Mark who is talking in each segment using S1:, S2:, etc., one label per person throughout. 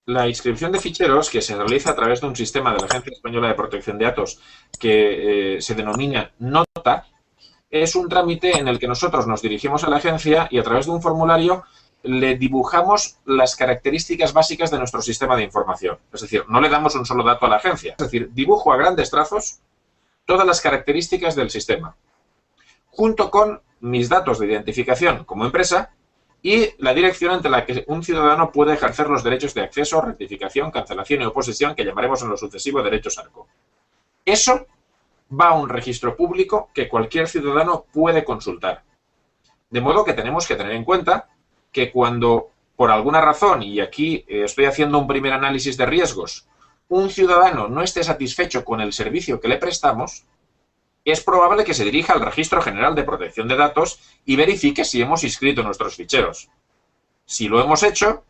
S1: La inscripción de ficheros, que se realiza a través de un sistema de la Agencia Española de Protección de Datos que se denomina NOTA, es un trámite en el que nosotros nos dirigimos a la agencia y a través de un formulario le dibujamos las características básicas de nuestro sistema de información. Es decir, no le damos un solo dato a la agencia. Es decir, dibujo a grandes trazos todas las características del sistema, junto con mis datos de identificación como empresa y la dirección ante la que un ciudadano puede ejercer los derechos de acceso, rectificación, cancelación y oposición, que llamaremos en lo sucesivo derechos ARCO. Eso va a un registro público que cualquier ciudadano puede consultar. De modo que tenemos que tener en cuenta que cuando, por alguna razón, y aquí estoy haciendo un primer análisis de riesgos, un ciudadano no esté satisfecho con el servicio que le prestamos, es probable que se dirija al Registro General de Protección de Datos y verifique si hemos inscrito nuestros ficheros. Si lo hemos hecho,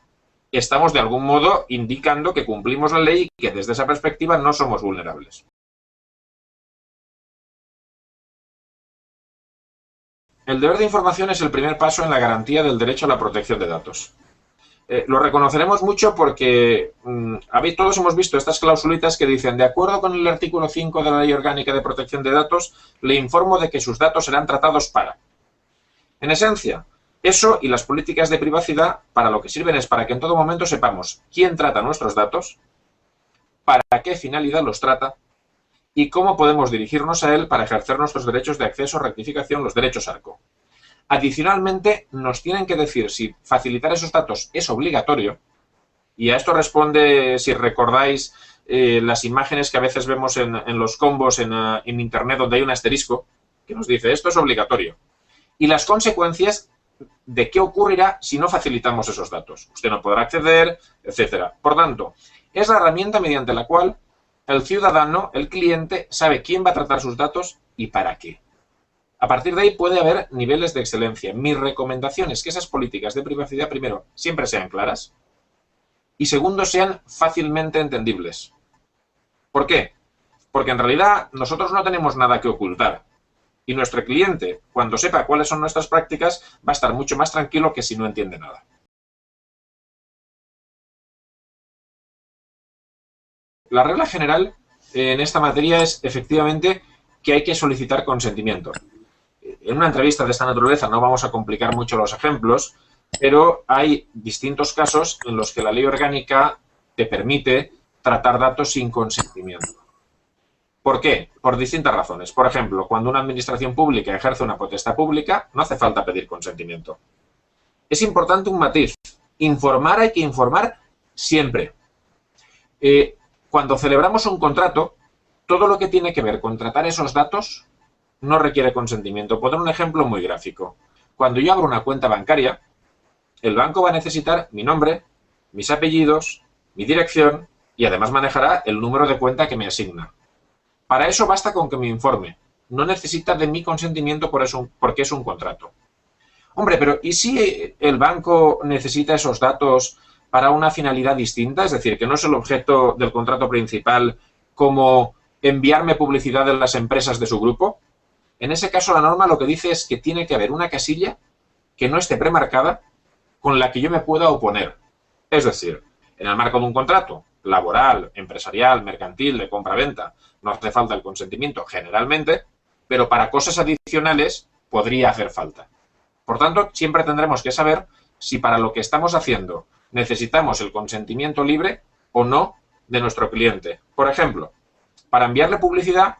S1: estamos de algún modo indicando que cumplimos la ley y que desde esa perspectiva no somos vulnerables. El deber de información es el primer paso en la garantía del derecho a la protección de datos. Lo reconoceremos mucho porque todos hemos visto estas clausulitas que dicen: de acuerdo con el artículo 5 de la Ley Orgánica de Protección de Datos, le informo de que sus datos serán tratados para. En esencia, eso y las políticas de privacidad para lo que sirven es para que en todo momento sepamos quién trata nuestros datos, para qué finalidad los trata y cómo podemos dirigirnos a él para ejercer nuestros derechos de acceso, rectificación, los derechos ARCO. Adicionalmente, nos tienen que decir si facilitar esos datos es obligatorio, y a esto responde, si recordáis, las imágenes que a veces vemos en los combos en Internet donde hay un asterisco que nos dice esto es obligatorio, y las consecuencias de qué ocurrirá si no facilitamos esos datos. Usted no podrá acceder, etcétera. Por tanto, es la herramienta mediante la cual el ciudadano, el cliente, sabe quién va a tratar sus datos y para qué. A partir de ahí puede haber niveles de excelencia. Mi recomendación es que esas políticas de privacidad, primero, siempre sean claras y segundo, sean fácilmente entendibles. ¿Por qué? Porque en realidad nosotros no tenemos nada que ocultar y nuestro cliente, cuando sepa cuáles son nuestras prácticas, va a estar mucho más tranquilo que si no entiende nada. La regla general en esta materia es efectivamente que hay que solicitar consentimiento. En una entrevista de esta naturaleza no vamos a complicar mucho los ejemplos, pero hay distintos casos en los que la ley orgánica te permite tratar datos sin consentimiento. ¿Por qué? Por distintas razones. Por ejemplo, cuando una administración pública ejerce una potestad pública, no hace falta pedir consentimiento. Es importante un matiz. Informar hay que informar siempre. Cuando celebramos un contrato, todo lo que tiene que ver con tratar esos datos no requiere consentimiento. Por dar un ejemplo muy gráfico. Cuando yo abro una cuenta bancaria, el banco va a necesitar mi nombre, mis apellidos, mi dirección y además manejará el número de cuenta que me asigna. Para eso basta con que me informe. No necesita de mi consentimiento porque es un contrato. Hombre, pero ¿y si el banco necesita esos datos para una finalidad distinta? Es decir, que no es el objeto del contrato principal, como enviarme publicidad de las empresas de su grupo. En ese caso, la norma lo que dice es que tiene que haber una casilla que no esté premarcada con la que yo me pueda oponer. Es decir, en el marco de un contrato laboral, empresarial, mercantil, de compra-venta, no hace falta el consentimiento generalmente, pero para cosas adicionales podría hacer falta. Por tanto, siempre tendremos que saber si para lo que estamos haciendo necesitamos el consentimiento libre o no de nuestro cliente. Por ejemplo, para enviarle publicidad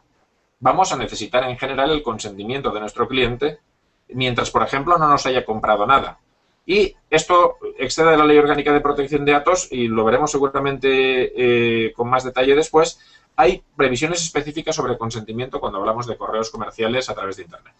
S1: vamos a necesitar en general el consentimiento de nuestro cliente mientras, por ejemplo, no nos haya comprado nada. Y esto excede de la Ley Orgánica de Protección de Datos y lo veremos seguramente con más detalle después. Hay previsiones específicas sobre consentimiento cuando hablamos de correos comerciales a través de Internet.